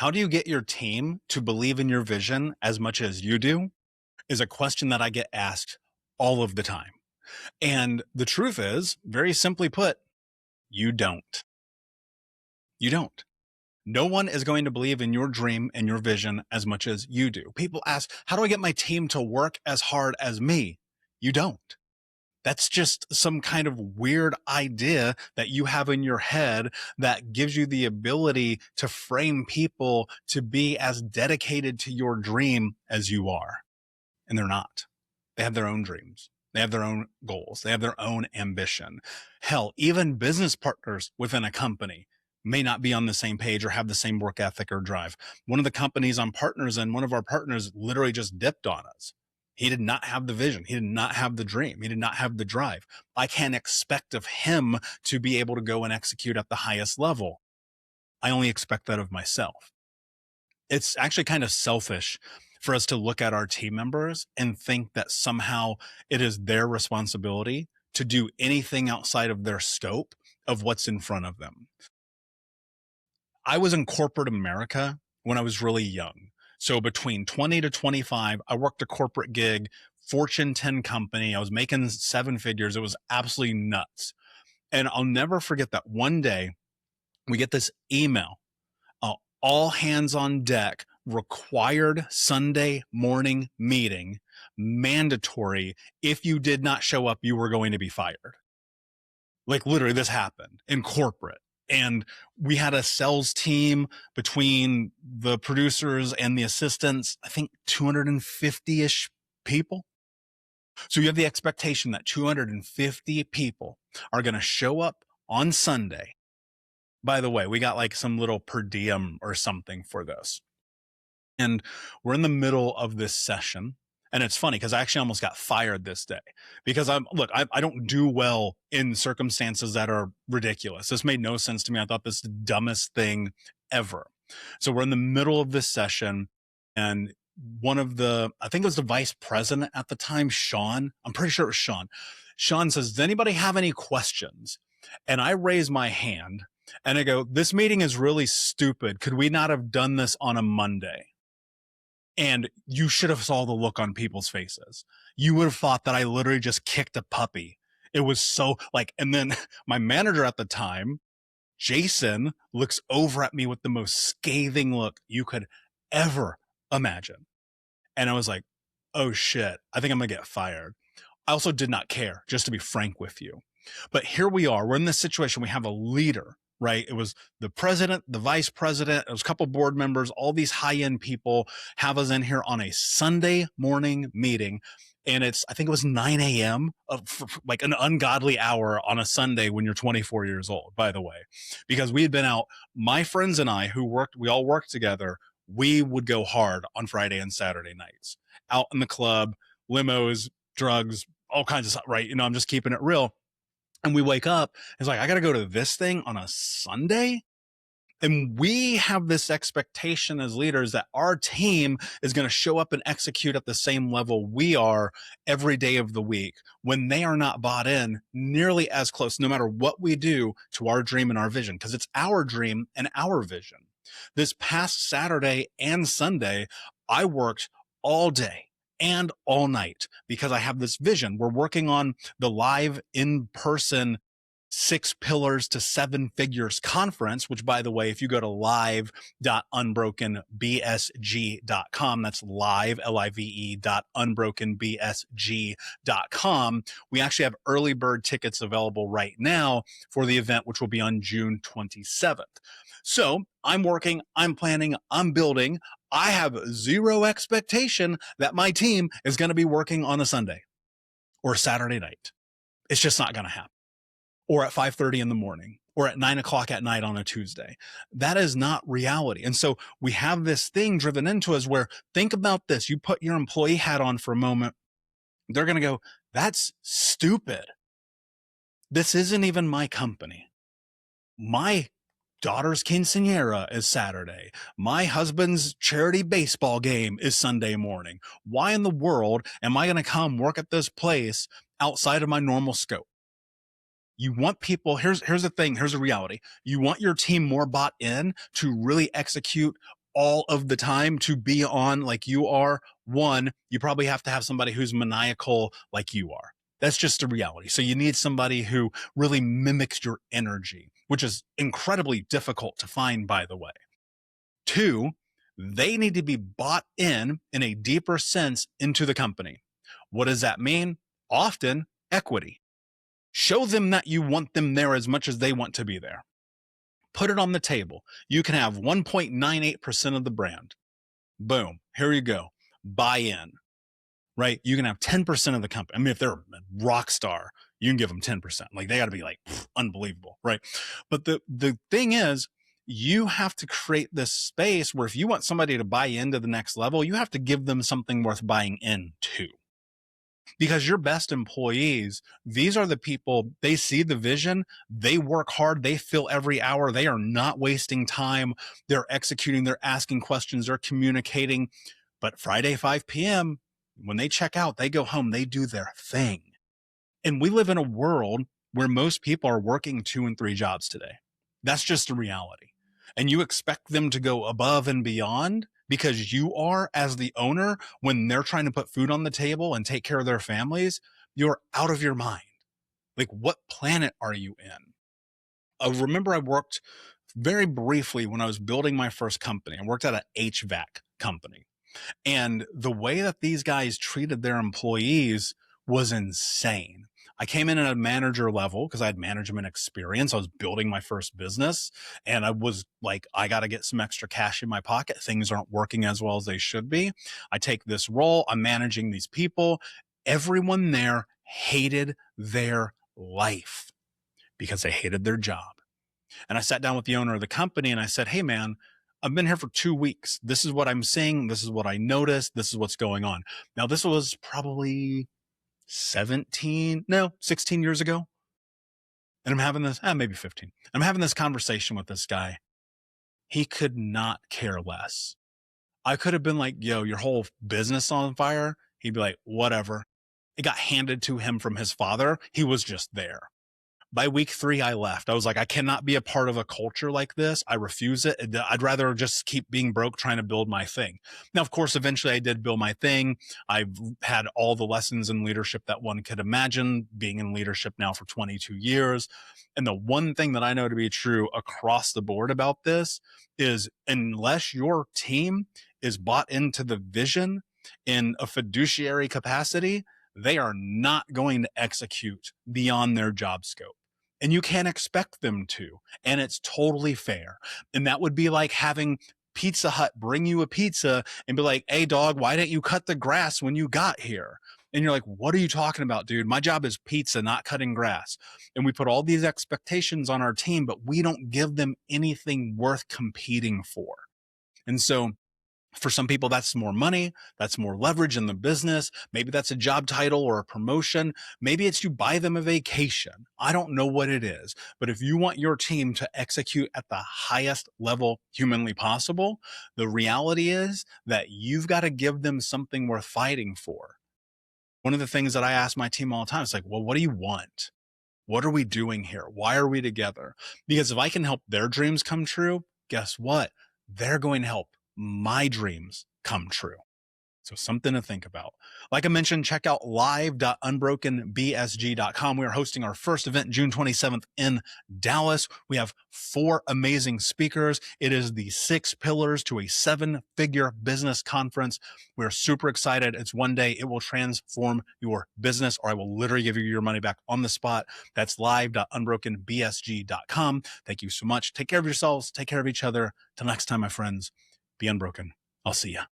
How do you get your team to believe in your vision as much as you do? Is a question that I get asked all of the time. And the truth is, very simply put, you don't. You don't. No one is going to believe in your dream and your vision as much as you do. People ask, how do I get my team to work as hard as me? You don't. That's just some kind of weird idea that you have in your head that gives you the ability to frame people to be as dedicated to your dream as you are. And they're not. They have their own dreams. They have their own goals. They have their own ambition. Hell, even business partners within a company may not be on the same page or have the same work ethic or drive. One of the companies I'm partners in, one of our partners literally just dipped on us. He did not have the vision. He did not have the dream. He did not have the drive. I can't expect of him to be able to go and execute at the highest level. I only expect that of myself. It's actually kind of selfish for us to look at our team members and think that somehow it is their responsibility to do anything outside of their scope of what's in front of them. I was in corporate America when I was really young. So between 20 to 25, I worked a corporate gig, Fortune 10 company. I was making seven figures. It was absolutely nuts. And I'll never forget that one day we get this email, all hands on deck, required Sunday morning meeting, mandatory. If you did not show up, you were going to be fired. Like literally this happened in corporate. And we had a sales team between the producers and the assistants, I think 250-ish people. So you have the expectation that 250 people are going to show up on Sunday. By the way, we got like some little per diem or something for this. And we're in the middle of this session. And it's funny because I actually almost got fired this day because I don't do well in circumstances that are ridiculous. This made no sense to me. I thought this is the dumbest thing ever. So we're in the middle of this session and I think it was the vice president at the time, Sean. I'm pretty sure it was Sean. Sean says, does anybody have any questions? And I raise my hand and I go, this meeting is really stupid. Could we not have done this on a Monday? And you should have saw the look on people's faces. You would have thought that I literally just kicked a puppy. It was so like, and then my manager at the time, Jason, looks over at me with the most scathing look you could ever imagine. And I was like, oh shit, I think I'm gonna get fired. I also did not care, just to be frank with you. But here we are, we're in this situation. We have a leader, right? It was the president, the vice president, it was a couple board members, all these high-end people have us in here on a Sunday morning meeting. And I think it was 9 a.m. Like an ungodly hour on a Sunday when you're 24 years old, by the way, because we had been out, my friends and I we all worked together. We would go hard on Friday and Saturday nights out in the club, limos, drugs, all kinds of stuff, right? I'm just keeping it real. And we wake up, it's like, I got to go to this thing on a Sunday. And we have this expectation as leaders that our team is going to show up and execute at the same level we are every day of the week when they are not bought in nearly as close, no matter what we do, to our dream and our vision, because it's our dream and our vision. This past Saturday and Sunday, I worked all day and all night because I have this vision. We're working on the live in-person 6 Pillars to 7 Figures conference, which, by the way, if you go to live.unbrokenbsg.com, that's live, live.unbrokenbsg.com, we actually have early bird tickets available right now for the event, which will be on June 27th. So I'm working, I'm planning, I'm building. I have zero expectation that my team is going to be working on a Sunday or Saturday night. It's just not going to happen. Or at 5:30 in the morning, or at 9 o'clock at night on a Tuesday. That is not reality. And so we have this thing driven into us where, think about this. You put your employee hat on for a moment. They're going to go, that's stupid. This isn't even my company. My daughter's quinceañera is Saturday. My husband's charity baseball game is Sunday morning. Why in the world am I going to come work at this place outside of my normal scope? You want people, here's the thing, here's the reality. You want your team more bought in to really execute all of the time to be on like you are, one, you probably have to have somebody who's maniacal like you are. That's just a reality. So you need somebody who really mimics your energy, which is incredibly difficult to find, by the way. Two, they need to be bought in a deeper sense into the company. What does that mean? Often equity. Show them that you want them there as much as they want to be there. Put it on the table. You can have 1.98% of the brand. Boom. Here you go. Buy in, right? You can have 10% of the company. I mean, if they're a rock star, you can give them 10%. Like they got to be like unbelievable, right? But the thing is, you have to create this space where if you want somebody to buy into the next level, you have to give them something worth buying into. Because your best employees, these are the people, they see the vision, they work hard, they fill every hour, they are not wasting time, they're executing, they're asking questions, they're communicating. But Friday, 5 p.m., when they check out, they go home, they do their thing. And we live in a world where most people are working 2 and 3 jobs today. That's just a reality. And you expect them to go above and beyond because you are, as the owner, when they're trying to put food on the table and take care of their families, you're out of your mind. Like, what planet are you in? I remember I worked very briefly when I was building my first company. I worked at an HVAC company. And the way that these guys treated their employees was insane. I came in at a manager level because I had management experience. I was building my first business and I was like, I got to get some extra cash in my pocket. Things aren't working as well as they should be. I take this role. I'm managing these people. Everyone there hated their life because they hated their job. And I sat down with the owner of the company and I said, hey, man, I've been here for 2 weeks. This is what I'm seeing. This is what I noticed. This is what's going on. Now, this was probably 16 years ago. And I'm having this, maybe 15. I'm having this conversation with this guy. He could not care less. I could have been like, yo, your whole business on fire. He'd be like, whatever. It got handed to him from his father. He was just there. By week 3, I left. I was like, I cannot be a part of a culture like this. I refuse it. I'd rather just keep being broke trying to build my thing. Now, of course, eventually I did build my thing. I've had all the lessons in leadership that one could imagine, being in leadership now for 22 years. And the one thing that I know to be true across the board about this is unless your team is bought into the vision in a fiduciary capacity, they are not going to execute beyond their job scope. And you can't expect them to. And it's totally fair. And that would be like having Pizza Hut bring you a pizza and be like, hey, dog, why didn't you cut the grass when you got here? And you're like, what are you talking about, dude? My job is pizza, not cutting grass. And we put all these expectations on our team, but we don't give them anything worth competing for. And so for some people, that's more money. That's more leverage in the business. Maybe that's a job title or a promotion. Maybe it's you buy them a vacation. I don't know what it is. But if you want your team to execute at the highest level humanly possible, the reality is that you've got to give them something worth fighting for. One of the things that I ask my team all the time is like, well, what do you want? What are we doing here? Why are we together? Because if I can help their dreams come true, guess what? They're going to help my dreams come true. So something to think about. Like I mentioned, check out live.unbrokenbsg.com. We are hosting our first event June 27th in Dallas. We have 4 amazing speakers. It is the 6 pillars to a 7-figure business conference. We're super excited. It's one day. It will transform your business, or I will literally give you your money back on the spot. That's live.unbrokenbsg.com. Thank you so much. Take care of yourselves. Take care of each other. Till next time, my friends, be unbroken. I'll see ya.